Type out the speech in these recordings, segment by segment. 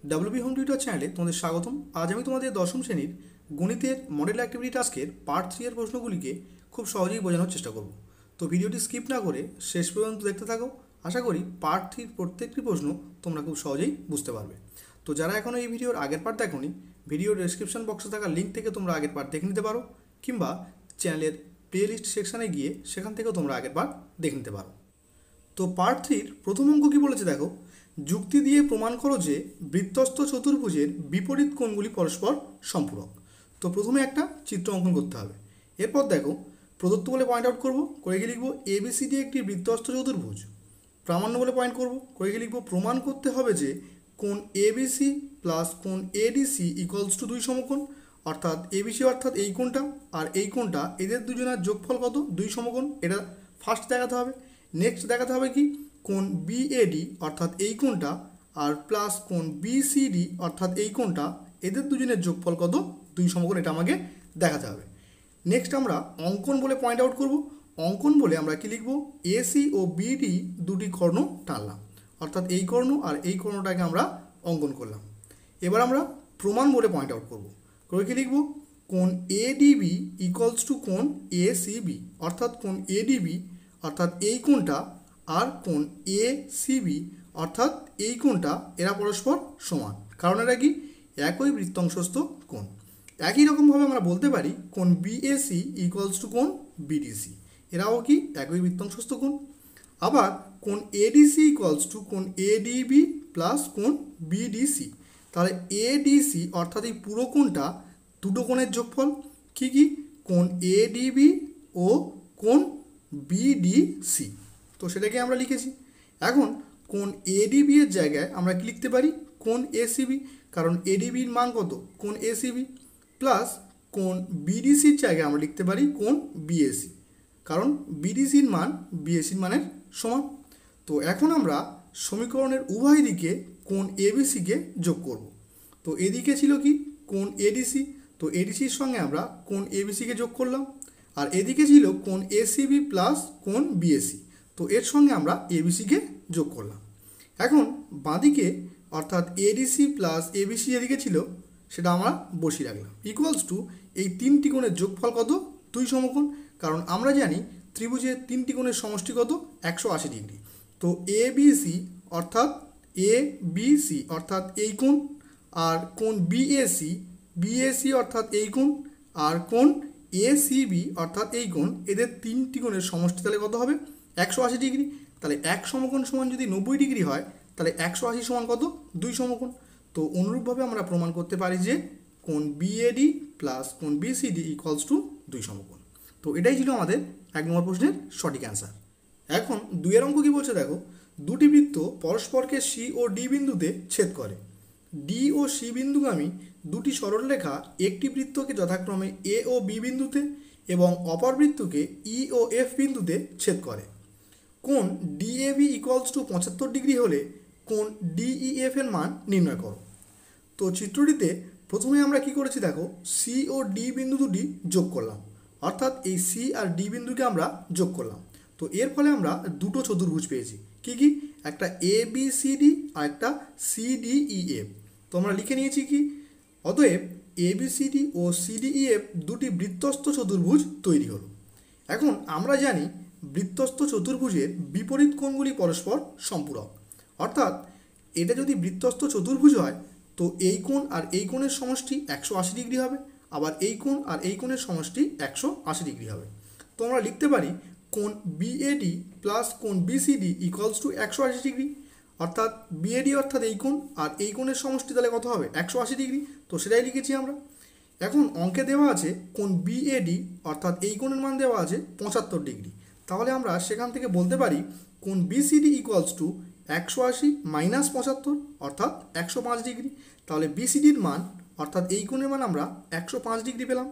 WB home tutor চ্যানেলে তোমাদের স্বাগতম। আজ আমি তোমাদের দশম শ্রেণীর গণিতের মডেল অ্যাক্টিভিটি টাস্কের পার্ট 3 এর প্রশ্নগুলিকে খুব সহজেই বোঝানোর চেষ্টা করব। তো ভিডিওটি স্কিপ না করে শেষ পর্যন্ত দেখতে থাকো। আশা করি পার্ট 3 প্রত্যেকটি প্রশ্ন তোমরা খুব সহজেই বুঝতে পারবে। তো যারা এখনও এই ভিডিওর আগের পার্ট দেখোনি, ভিডিওর ডেসক্রিপশন বক্সে থাকা লিঙ্ক থেকে তোমরা আগের পার্ট দেখে নিতে পারো, কিংবা চ্যানেলের প্লেলিস্ট সেকশানে গিয়ে সেখান থেকেও তোমরা আগের পার্ট দেখে নিতে পারো। তো পার্ট 3 প্রথম অঙ্ক কী বলেছে দেখো, যুক্তি দিয়ে প্রমাণ করো যে বৃত্তস্থ চতুর্ভুজের বিপরীত কোণগুলি পরস্পর সম্পূরক। তো প্রথমে একটা চিত্র অঙ্কন করতে হবে। এরপর দেখো প্রদত্ত বলে পয়েন্ট আউট করবো, করে গিয়ে লিখবো এবিসিডি একটি বৃত্তস্থ চতুর্ভুজ। প্রামাণ্য বলে পয়েন্ট করবো, করে গিয়ে লিখবো প্রমাণ করতে হবে যে কোণ এবিসি প্লাস কোণ এডিসি ইকুয়ালস টু 2 সমকোণ। অর্থাৎ এবিসি অর্থাৎ এই কোণটা আর এই কোণটা, এদের দুজনের যোগফল কত? 2 সমকোণ। এটা ফার্স্ট দেখাতে হবে। নেক্সট দেখাতে হবে কি, কোণ বিএডি অর্থাৎ এই কোণটা আর প্লাস কোণ বিসিডি অর্থাৎ এই কোণটা, এদের দুজনের যোগফল কত? 2 সমকোণ। এটা আমাকে দেখাতে হবে। নেক্সট আমরা অঙ্কন বলে পয়েন্ট আউট করব। অঙ্কন বলে আমরা কি লিখব, এসি ও বিডি দুটি কর্ণ টানলাম, অর্থাৎ এই কর্ণ আর এই কর্ণটাকে আমরা অঙ্কন করলাম। এবার আমরা প্রমাণ বলে পয়েন্ট আউট করব। করে কি লিখব, কোণ এডিবি ইকুয়ালস টু কোণ এসিবি। অর্থাৎ কোণ এডিবি অর্থাৎ এই কোণটা আর কোণ এসিবি অর্থাৎ এই কোণটা, এরা পরস্পর সমান। কারণ এরা কি? একই বৃত্তাংশস্থ কোণ। একই রকমভাবে আমরা বলতে পারি কোণ বিএসি ইকুয়ালস টু কোণ বিডিসি, এরাও কি একই বৃত্তাংশস্থ কোণ। আবার কোণ এডিসি ইকুয়ালস টু কোণ এডিবি প্লাস কোণ বিডিসি। তাহলে এডিসি অর্থাৎ এই পুরো কোণটা দুটো কোণের যোগফল। কি কি? কোণ এডিবি ও কোণ বিডিসি। তো সেটাকে আমরা লিখেছি। এখন কোণ এডিবি এর জায়গায় আমরা কি লিখতে পারি, কোণ এসিবি, কারণ এডিবির মান কত? কোণ এসিবি। প্লাস কোণ বিডিসির জায়গায় আমরা লিখতে পারি কোণ বিএসি, কারণ বিডিসির মান বিএসির মানের সমান। তো এখন আমরা সমীকরণের উভয় দিকে কোণ এবিসিকে যোগ করব। তো এদিকে ছিল কি, কোণ এডিসি, তো এডিসির সঙ্গে আমরা কোণ এবিসিকে যোগ করলাম। আর এদিকে ছিল কোণ এসিবি প্লাস কোণ বিএসি, তো এর সঙ্গে আমরা এবিসিকে যোগ করলাম। এখন বাঁদিকে অর্থাৎ এডিসি প্লাস এবিসি এদিকে ছিল, সেটা আমরা বসিয়ে রাখলাম। ইকুয়ালস টু এই তিনটি কোণের যোগফল কত? 2 সমকোণ। কারণ আমরা জানি ত্রিভুজের তিনটি কোণের সমষ্টি কত? 180 ডিগ্রি। তো এবিসি অর্থাৎ এবিসি অর্থাৎ এই কোণ, আর কোণ বিএসি বিএসি অর্থাৎ এই কোণ, আর কোণ এসিবি অর্থাৎ এই কোণ, এদের তিনটি কোণের সমষ্টি তাহলে কত হবে? 180 ডিগ্রি। তাহলে এক সমকোণ সমান যদি 90 ডিগ্রি হয়, তাহলে 180 সমান কত? 2 সমকোণ। তো অনুরূপভাবে আমরা প্রমাণ করতে পারি যে কোণ বিএডি প্লাস কোণ বিসিডি ইকুয়ালস টু 2 সমকোণ। তো এটাই ছিল আমাদের 1 নম্বর প্রশ্নের সঠিক অ্যান্সার। এখন 2 এর অঙ্ক কী বলছে দেখো, দুটি বৃত্ত পরস্পরকে সি ও ডি বিন্দুতে ছেদ করে। ডি ও সি বিন্দুগামী দুটি সরলরেখা একটি বৃত্তকে যথাক্রমে এ ও বি বিন্দুতে এবং অপর বৃত্তকে ই ও এফ বিন্দুতে ছেদ করে। কোণ ডিএবি ইকুয়ালস টু 75 ডিগ্রি হলে কোণ ডিইএফ এর মান নির্ণয় করো। তো চিত্রটিতে প্রথমে আমরা কি করেছি দেখো, সি ও ডি বিন্দু দুটি যোগ করলাম, অর্থাৎ এই সি আর ডি বিন্দুকে আমরা যোগ করলাম। তো এর ফলে আমরা দুটো চতুর্ভুজ পেয়েছি। কি কি? একটা এ বি সি ডি আর একটা সি ডি ই এফ। তো আমরা লিখে নিয়েছি কি, অতএব A B C D O C D E F দুটি বৃত্তস্থ চতুর্ভুজ তৈরি হলো। এখন আমরা জানি বৃত্তস্থ চতুর্ভুজের বিপরীত কোণগুলি পরস্পর সম্পূরক। অর্থাৎ এটা যদি বৃত্তস্থ চতুর্ভুজ হয়, তো এই কোণ আর এই কোণের সমষ্টি 180 ডিগ্রি হবে, আবার এই কোণ আর এই কোণের সমষ্টি 180 ডিগ্রি হবে। তো আমরা লিখতে পারি কোণ বিএডি প্লাস কোণ বিসিডি ইকুয়ালস টু 180 ডিগ্রি। অর্থাৎ বিএডি অর্থাৎ এই কোণ আর এই কোণের সমষ্টি তাহলে কত হবে? 180 ডিগ্রি। তো সেটাই লিখেছি আমরা। এখন অঙ্কে দেওয়া আছে কোণ বিএডি অর্থাৎ এই কোণের মান দেওয়া আছে 75 ডিগ্রি। তাহলে আমরা সেখান থেকে বলতে পারি কোণ বিসিডি ইকুয়ালস টু 180 মাইনাস 75 অর্থাৎ 105 ডিগ্রি। তাহলে বিসিডির মান অর্থাৎ এই কোণের মান আমরা 105 ডিগ্রি পেলাম।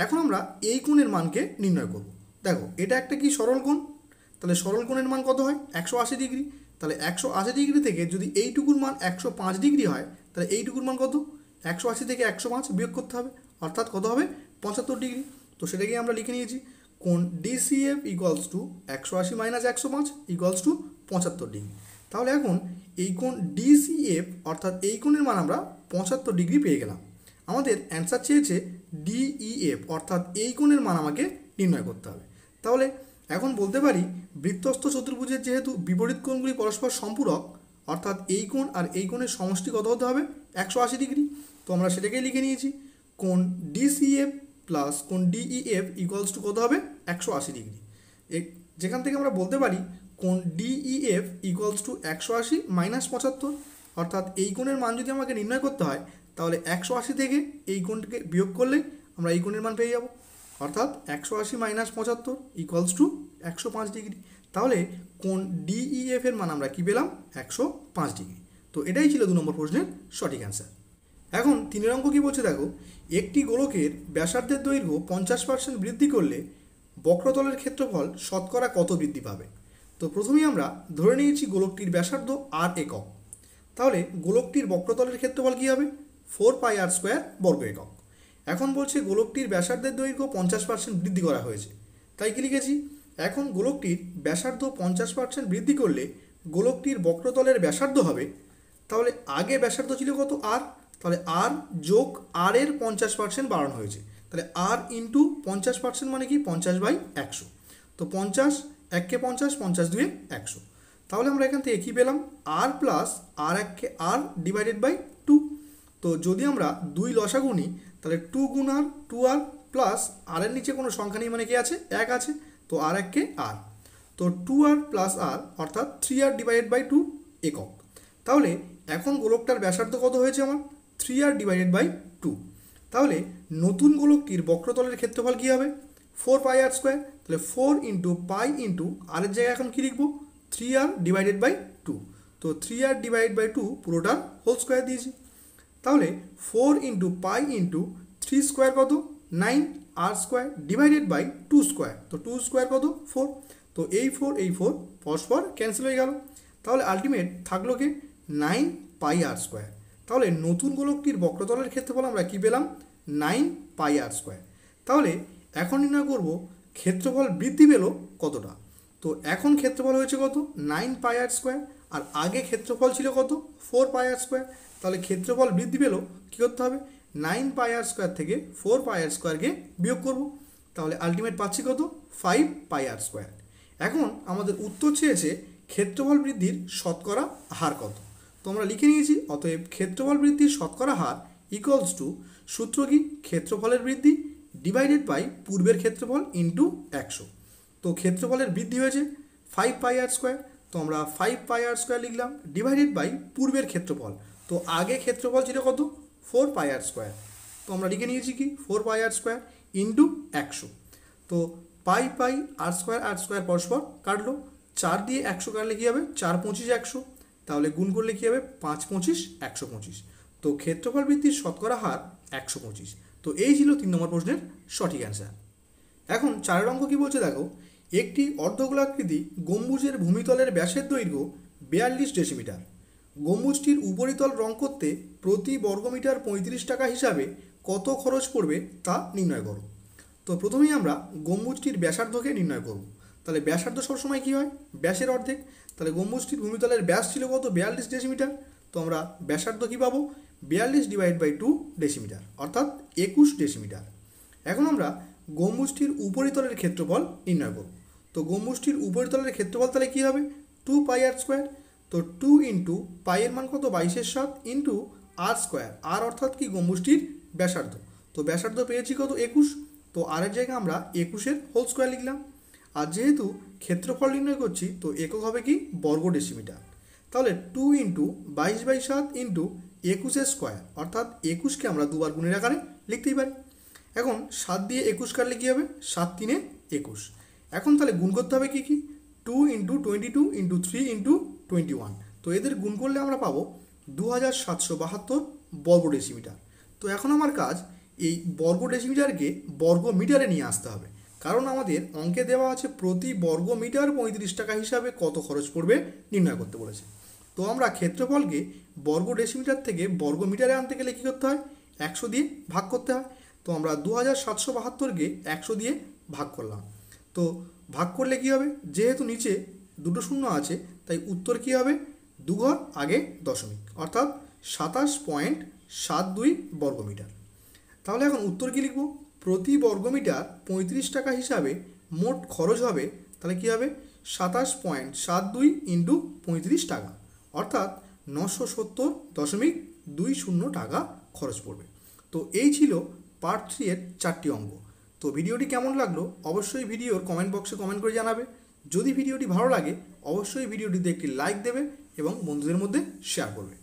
এখন আমরা এই কোণের মানকে নির্ণয় করব। দেখো এটা একটা কি সরল কোণ, তাহলে সরল কোণের মান কত হয়? 180 ডিগ্রি। তাহলে 180 ডিগ্রি থেকে যদি এইটুকুর মান 105 ডিগ্রি হয়, তাহলে এইটুকুর মান কত? 180 থেকে 105 বিয়োগ করতে হবে, অর্থাৎ কত হবে? 75 ডিগ্রি। তো সেটাকে আমরা লিখে নিয়েছি কোণ DCF equals to 180 minus 105 equals to 75 degree. তাহলে এখন এই কোণ ডিসিএফ অর্থাৎ এই কোণের মান আমরা 75 ডিগ্রি পেয়ে গেলাম। আমাদের অ্যান্সার চেয়েছে ডিইএফ অর্থাৎ এই কোণের মান আমাকে নির্ণয় করতে হবে। তাহলে এখন বলতে পারি বৃত্তস্থ চতুর্ভুজের যেহেতু বিপরীত কোণগুলি পরস্পর সম্পূরক, অর্থাৎ এই কোণ আর এই কোণের সমষ্টি কত হতে হবে? 180 ডিগ্রি। তো আমরা সেটাকেই লিখে নিয়েছি, কোণ ডিসিএফ প্লাস কোণ ডিইএফ ইকুয়ালস টু কত হবে? 180 ডিগ্রি। যেখান থেকে আমরা বলতে পারি কোণ ডিইএফ ইকুয়ালস টু 180 মাইনাস 75, অর্থাৎ এই কোণের মান যদি আমাকে নির্ণয় করতে হয় তাহলে 180 থেকে এই কোণটাকে বিয়োগ করলে আমরা এই কোণের মান পেয়ে যাব, অর্থাৎ 180 মাইনাস 75 ইকুয়ালস টু 105 ডিগ্রি। তাহলে কোণ ডিইএফ এর মান আমরা কী পেলাম? 105 ডিগ্রি। তো এটাই ছিল 2 নম্বর প্রশ্নের সঠিক অ্যান্সার। এখন 3 অঙ্ক কী বলছে দেখো, একটি গোলকের ব্যাসার্ধের দৈর্ঘ্য 50% বৃদ্ধি করলে বক্রতলের ক্ষেত্রফল শতকরা কত বৃদ্ধি পাবে? তো প্রথমেই আমরা ধরে নিয়েছি গোলকটির ব্যাসার্ধ আর একক। তাহলে গোলকটির বক্রতলের ক্ষেত্রফল কী হবে? 4πr² বর্গ একক। এখন বলছে গোলকটির ব্যাসার্ধের দৈর্ঘ্য 50% বৃদ্ধি করা হয়েছে, তাই কি লিখেছি? এখন গোলকটির ব্যাসার্ধ 50% বৃদ্ধি করলে গোলকটির বক্রতলের ব্যাসার্ধ হবে, তাহলে আগে ব্যাসার্ধ ছিল কত? আর, তাহলে আর যোগ আর এর 50% বাড়ানো হয়েছে, তাহলে আর ইন্টু 50% মানে কি? 50/100। তো 50 1 কে 50, 50 2 100। তাহলে আমরা এখান থেকে কী পেলাম? আর প্লাস আর 1 কে আর ডিভাইডেড বাই 2। তো যদি আমরা 2 লসাগু নিই তাহলে 2 গুণ আর 2r প্লাস আর এর নিচে কোনো সংখ্যা নেই মানে কি আছে? 1 আছে, তো আর 1 কে আর। তো 2r প্লাস আর অর্থাৎ 3r ডিভাইডেড বাই 2 একক। তাহলে এখন গোলকটার ব্যাসার্ধ কত হয়েছে আমার? 3r divided by 2। তাহলে নতুন গোলকটির বক্রতলের ক্ষেত্রফল কী হবে? 4πr²। তাহলে 4 ইন্টু পাই ইন্টু আর এর জায়গায় এখন কী লিখবো? 3r divided by 2। তো 3r ডিভাইডেড বাই 2 পুরোটার হোল স্কোয়ার দিয়েছি। তাহলে 4 ইন্টু পাই ইন্টু 3 স্কোয়ার কত? 9 আর স্কোয়ার ডিভাইডেড বাই 2 স্কোয়ার। তো 2 স্কোয়ার কত? 4। তো এই 4 পরস্পর ক্যান্সেল হয়ে গেল। তাহলে আলটিমেট থাকলো কি? 9πr²। তাহলে নতুন গোলকটির বক্রতলের ক্ষেত্রফল আমরা কী পেলাম? 9πr²। তাহলে এখন নির্ণয় করব ক্ষেত্রফল বৃদ্ধি পেল কতটা। তো এখন ক্ষেত্রফল হয়েছে কত? 9πr², আর আগে ক্ষেত্রফল ছিল কত? 4πr²। তাহলে ক্ষেত্রফল বৃদ্ধি পেল, কী করতে হবে? 9πr² থেকে 4πr² বিয়োগ করব। তাহলে আলটিমেট পাচ্ছি কত? 5πr²। এখন আমাদের উত্তর চেয়েছে ক্ষেত্রফল বৃদ্ধির শতকরা হার কত। তো আমরা লিখে নিয়েছি, অতএব ক্ষেত্রফল বৃদ্ধির শতকরা হার ইকুয়ালস টু, সূত্র কি? ক্ষেত্রফলের বৃদ্ধি ডিভাইডেড বাই পূর্বের ক্ষেত্রফল ইন্টু 100। তো ক্ষেত্রফলের বৃদ্ধি হয়েছে 5πr², তো আমরা 5πr² লিখলাম ডিভাইডেড বাই পূর্বের ক্ষেত্রফল। তো আগে ক্ষেত্রফল ছিল কত? 4πr²। তো আমরা লিখে নিয়েছি কি? 4πr² into 100। তো পাই আর স্কোয়ার পরস্পর কাটলো, 4 দিয়ে 100 কাটলে কী হবে? 4 25 100। তাহলে গুণ করলে কী হবে? 5 25 125। তো ক্ষেত্রফল বৃদ্ধির শতকরা হার 125। তো এই ছিল 3 নম্বর প্রশ্নের সঠিক অ্যান্সার। এখন 4 অঙ্ক কী বলছে দেখো, একটি অর্ধগোলাকৃতি গম্বুজের ভূমিতলের ব্যাসের দৈর্ঘ্য 42 ডেসিমিটার। গম্বুজটির উপরিতল রং করতে প্রতি বর্গমিটার 35 টাকা হিসাবে কত খরচ পড়বে তা নির্ণয় করো। তো প্রথমেই আমরা গম্বুজটির ব্যাসার্ধকে নির্ণয় করব। তাহলে ব্যাসার্ধ সবসময় কী হয়? ব্যাসের অর্ধেক। তাহলে গম্বুজটির ভূমিতলের ব্যাস ছিল কত? 42 ডেসিমিটার। তো আমরা ব্যাসার্ধ কী পাবো? 42 ডিভাইড বাই 2 ডেসিমিটার, অর্থাৎ 21 ডেসিমিটার। এখন আমরা গম্বুজটির উপরিতলের ক্ষেত্রফল নির্ণয় করব। তো গম্বুজটির উপরিতলের ক্ষেত্রফল তাহলে কী হবে? 2πr²। তো 2 ইন্টু পাইয়ের মান কত? 22/7 ইন্টু আর স্কোয়ার। আর অর্থাৎ কি? গম্বুজটির ব্যাসার্ধ। তো ব্যাসার্ধ পেয়েছি কত? 21। তো আরের জায়গায় আমরা 21-এর হোল স্কোয়ার লিখলাম। আর যেহেতু ক্ষেত্রফল নির্ণয় করছি তো একক হবে কি? বর্গ ডেসিমিটার। তাহলে 2 ইন্টু 22/7 ইন্টু 21 স্কোয়ার, অর্থাৎ 21কে আমরা দুবার গুণের আকারে লিখতেই পারি। এখন 7 দিয়ে 21 কাটলে কী হবে? 7 3 21। এখন তাহলে গুণ করতে হবে কি কি? 2 ইন্টু 22 ইন্টু 3 ইন্টু 21। তো এদের গুণ করলে আমরা পাবো 2772 বর্গ ডেসিমিটার। তো এখন আমার কাজ এই বর্গ ডেসিমিটারকে বর্গ মিটারে নিয়ে আসতে হবে, কারণ আমাদের অঙ্কে দেওয়া আছে প্রতি বর্গ মিটার 35 টাকা হিসাবে কত খরচ পড়বে নির্ণয় করতে বলেছে। তো আমরা ক্ষেত্রফলকে বর্গ ডেসিমিটার থেকে বর্গ মিটারে আনতে গেলে কী করতে হয়? 100 দিয়ে ভাগ করতে হয়। তো আমরা 2772কে 100 দিয়ে ভাগ করলাম। তো ভাগ করলে কী হবে? যেহেতু নিচে দুটো শূন্য আছে তাই উত্তর কী হবে? দু ঘর আগে দশমিক, অর্থাৎ 27.72 বর্গমিটার। তাহলে এখন উত্তর কী লিখব? প্রতি বর্গমিটার 35 টাকা হিসাবে মোট খরচ হবে, তাহলে কী হবে? 27.72 ইন্টু 35 টাকা, অর্থাৎ 970.20 টাকা খরচ পড়বে। তো এই ছিল পার্ট 3 এর 4টি অঙ্ক। তো ভিডিওটি কেমন লাগলো অবশ্যই ভিডিওর কমেন্ট বক্সে কমেন্ট করে জানাবে। যদি ভিডিওটি ভালো লাগে অবশ্যই ভিডিওটিতে একটি লাইক দেবে এবং বন্ধুদের মধ্যে শেয়ার করবে।